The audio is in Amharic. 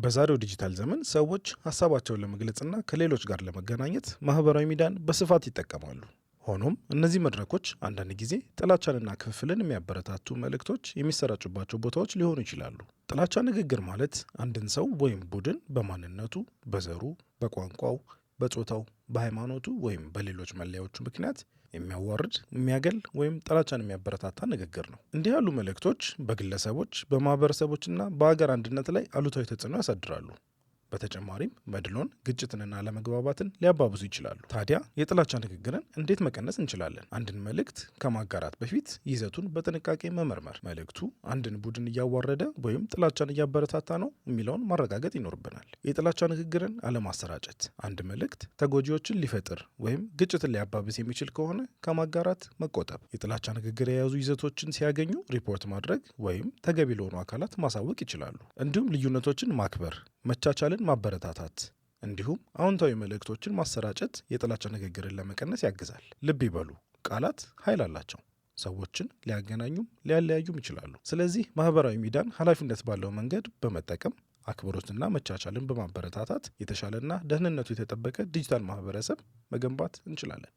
በዛሬው ዲጂታል ዘመን ሰዎች ሀሳባቸውን ለመግለጽና ከሌሎች ጋር ለመገናኘት ማህበራዊ ሚዲያን በስፋት ይጠቀማሉ። ሆኖም እነዚህ መድረኮች አንዳንድ ጊዜ ጥላቻንና ክፍፍልን የሚያበረታቱ መልእክቶች የሚሰራጩባቸው ቦታዎች ሊሆኑ ይችላሉ። ጥላቻ ንግግር ማለት አንድን ሰው ወይም ቡድን በማንነቱ፣ በዘሩ፣ በቋንቋው፣ በጾታው፣ በሃይማኖቱ ወይም በሌሎች መለያዎቹ ምክንያት የሚያዋርድ፣ የሚያገል ወይም ጥላቻን የሚያበረታታ ንግግር ነው። እንዲህ ያሉ መልእክቶች በግለሰቦች፣ በማህበረሰቦችና በሀገር አንድነት ላይ አሉታዊ ተጽዕኖ ያሳድራሉ። በተጨማሪም መድሎን፣ ግጭትንና አለመግባባትን ሊያባብሱ ይችላሉ። ታዲያ የጥላቻ ንግግርን እንዴት መቀነስ እንችላለን? አንድን መልእክት ከማጋራት በፊት ይዘቱን በጥንቃቄ መመርመር። መልእክቱ አንድን ቡድን እያዋረደ ወይም ጥላቻን እያበረታታ ነው የሚለውን ማረጋገጥ ይኖርብናል። የጥላቻ ንግግርን አለማሰራጨት። አንድ መልእክት ተጎጂዎችን ሊፈጥር ወይም ግጭትን ሊያባብስ የሚችል ከሆነ ከማጋራት መቆጠብ። የጥላቻ ንግግር የያዙ ይዘቶችን ሲያገኙ ሪፖርት ማድረግ ወይም ተገቢ ለሆኑ አካላት ማሳወቅ ይችላሉ። እንዲሁም ልዩነቶችን ማክበር፣ መቻቻልን ማበረታታት እንዲሁም አዎንታዊ መልእክቶችን ማሰራጨት የጥላቻ ንግግርን ለመቀነስ ያግዛል። ልብ ይበሉ፣ ቃላት ኃይል አላቸው። ሰዎችን ሊያገናኙም ሊያለያዩም ይችላሉ። ስለዚህ ማህበራዊ ሚዲያን ኃላፊነት ባለው መንገድ በመጠቀም አክብሮትና መቻቻልን በማበረታታት የተሻለና ደህንነቱ የተጠበቀ ዲጂታል ማህበረሰብ መገንባት እንችላለን።